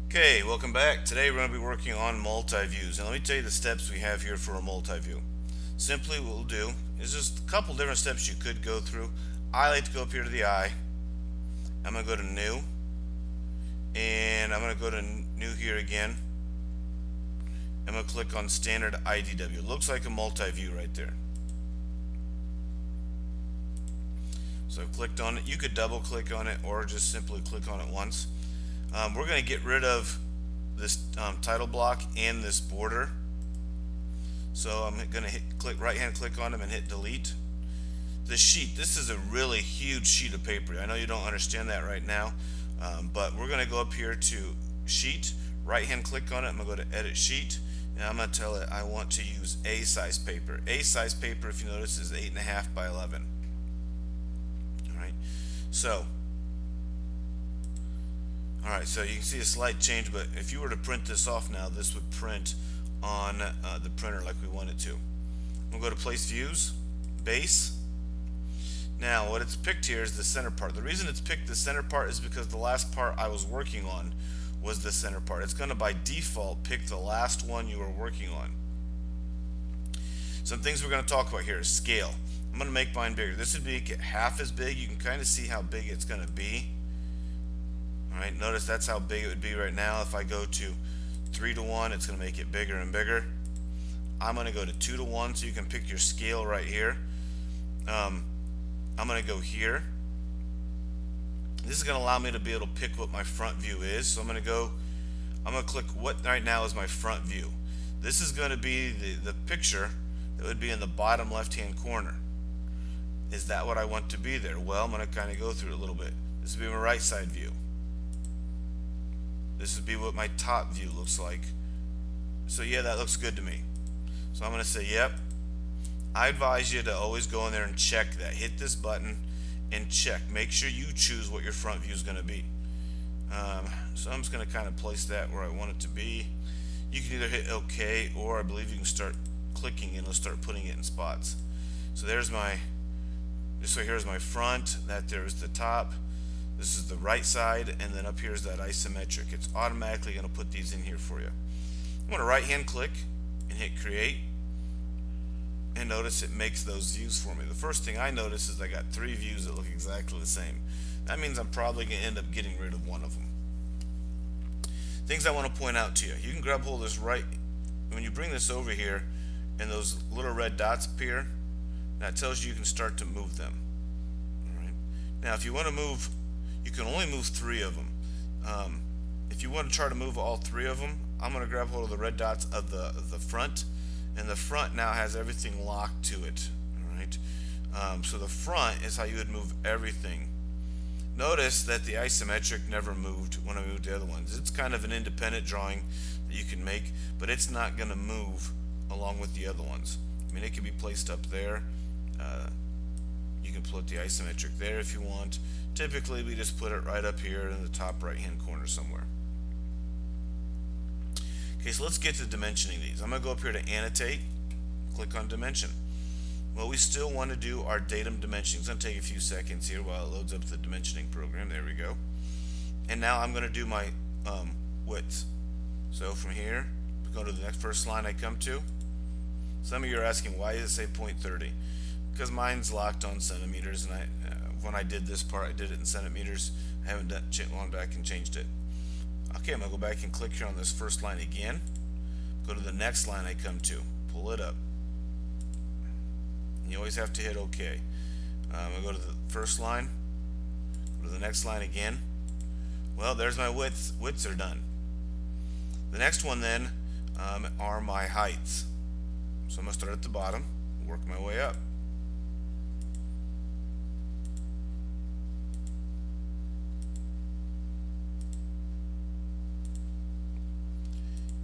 Okay, welcome back. Today we're going to be working on multi-views. And let me tell you the steps we have here for a multi-view. Simply what we'll do is just a couple different steps you could go through. I like to go up here to the eye. I'm going to go to new. And I'm going to go to new here again. I'm going to click on standard IDW. It looks like a multi-view right there. So I've clicked on it. You could double click on it or just simply click on it once. We're going to get rid of this title block and this border. So I'm going to click right hand click on them and hit delete. The sheet, this is a really huge sheet of paper. I know you don't understand that right now, but we're going to go up here to sheet, right hand click on it. I'm going to go to edit sheet, and I'm going to tell it I want to use A size paper. A size paper, if you notice, is 8.5 by 11. Alright, so you can see a slight change, but if you were to print this off now, this would print on the printer like we want it to. We'll go to place views, base. Now what it's picked here is the center part. The reason it's picked the center part is because the last part I was working on was the center part. It's going to by default pick the last one you were working on. Some things we're going to talk about here is scale. I'm going to make mine bigger. This would be half as big. You can kind of see how big it's going to be. Alright, notice that's how big it would be right now. If I go to 3:1, it's going to make it bigger and bigger. I'm going to go to 2:1, so you can pick your scale right here. I'm going to go here. This is going to allow me to be able to pick what my front view is. So I'm going to click what right now is my front view. This is going to be the picture that would be in the bottom left hand corner. Is that what I want to be there? Well, I'm going to kind of go through it a little bit. This would be my right side view. This would be what my top view looks like. So yeah, that looks good to me. So I'm going to say yep. I advise you to always go in there and check that. Hit this button and check. Make sure you choose what your front view is going to be. So I'm just going to kind of place that where I want it to be. You can either hit OK, or I believe you can start clicking and it'll start putting it in spots. So there's this right here is my front. That there is the top. This is the right side, and then up here is that isometric. It's automatically going to put these in here for you. I'm going to right hand click and hit create, and notice it makes those views for me. The first thing I notice is I got 3 views that look exactly the same. That means I'm probably going to end up getting rid of one of them. Things I want to point out to you. You can grab hold of this when you bring this over here and those little red dots appear, that tells you can start to move them. Alright. Now if you want to move, you can only move 3 of them. If you want to try to move all 3 of them, I'm going to grab hold of the red dots of the front, and the front now has everything locked to it. Alright, so the front is how you would move everything. Notice that the isometric never moved when I moved the other ones. It's kind of an independent drawing that you can make, but it's not going to move along with the other ones. I mean, it can be placed up there. You can put the isometric there if you want. Typically we just put it right up here in the top right hand corner somewhere. Okay, so let's get to dimensioning these. I'm going to go up here to annotate, click on dimension. Well, we still want to do our datum dimensioning. It's going to take a few seconds here while it loads up the dimensioning program. There we go. And now I'm going to do my width. So from here, go to the next first line I come to. Some of you are asking, why does it say 0.30? Because mine's locked on centimeters, and when I did this part, I did it in centimeters. I haven't gone back and changed it. Okay, I'm going to go back and click here on this first line again. Go to the next line I come to. Pull it up. And you always have to hit OK. I'm going to go to the first line. Go to the next line again. Well, there's my widths. Widths are done. The next one then are my heights. So I'm going to start at the bottom, work my way up.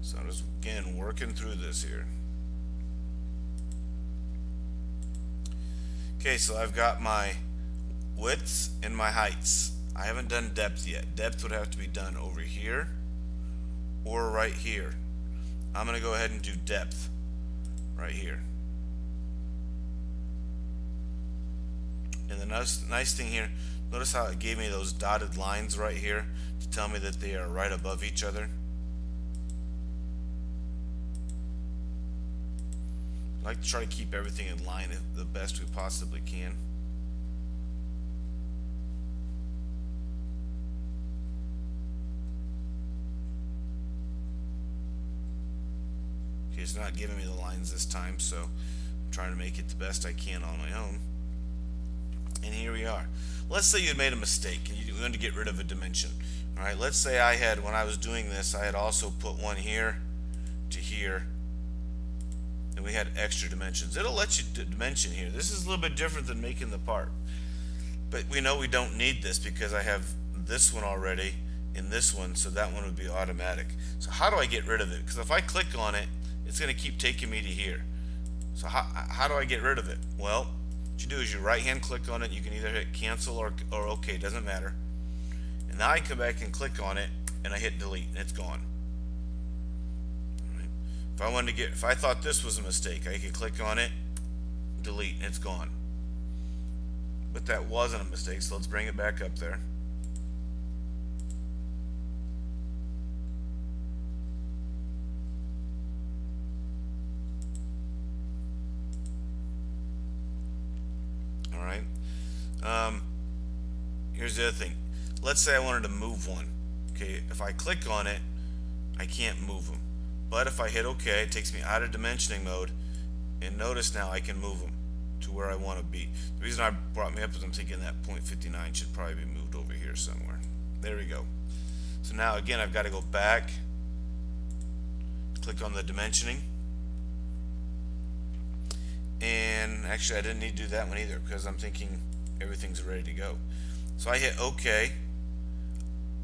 So I'm just again working through this here. Okay, so I've got my widths and my heights. I haven't done depth yet. Depth would have to be done over here or right here. I'm going to go ahead and do depth right here. And the nice thing here, notice how it gave me those dotted lines right here to tell me that they are right above each other. I like to try to keep everything in line the best we possibly can. Okay, it's not giving me the lines this time, so I'm trying to make it the best I can on my own. And here we are. Let's say you had made a mistake and you wanted to get rid of a dimension. Alright, let's say I had, when I was doing this, I had also put one here to here, and we had extra dimensions. It'll let you dimension here. This is a little bit different than making the part, but we know we don't need this because I have this one already in this one, so that one would be automatic. So how do I get rid of it? Because if I click on it, it's going to keep taking me to here. So how do I get rid of it? Well, what you do is you right hand click on it. You can either hit cancel or OK, doesn't matter. And now I come back and click on it and I hit delete and it's gone. Right. If I thought this was a mistake, I could click on it, delete, and it's gone. But that wasn't a mistake, so let's bring it back up there. Alright. Here's the other thing. Let's say I wanted to move one. Okay, if I click on it, I can't move them. But if I hit OK, it takes me out of dimensioning mode, and notice now I can move them to where I want to be. The reason I brought me up is I'm thinking that 0.59 should probably be moved over here somewhere. There we go. So now again I've got to go back, click on the dimensioning, and actually I didn't need to do that one either because I'm thinking everything's ready to go. So I hit OK.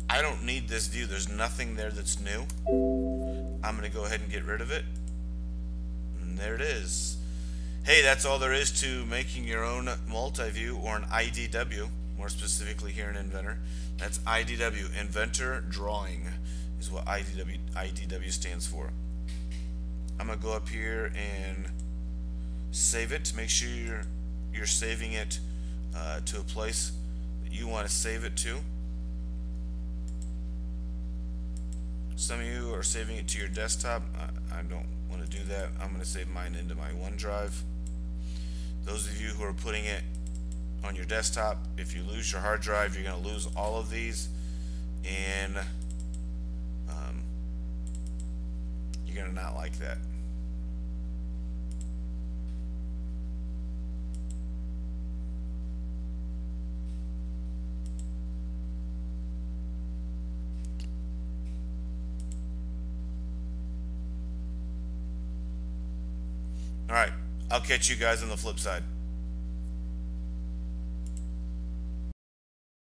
I don't need this view. There's nothing there that's new. I'm going to go ahead and get rid of it. And there it is. Hey, that's all there is to making your own multi-view, or an IDW, more specifically here in Inventor. That's IDW, Inventor Drawing, is what IDW stands for. I'm going to go up here and save it. Make sure you're saving it to a place that you want to save it to. Some of you are saving it to your desktop. I don't want to do that. I'm going to save mine into my OneDrive. Those of you who are putting it on your desktop, if you lose your hard drive, you're going to lose all of these, and you're going to not like that. Alright, I'll catch you guys on the flip side.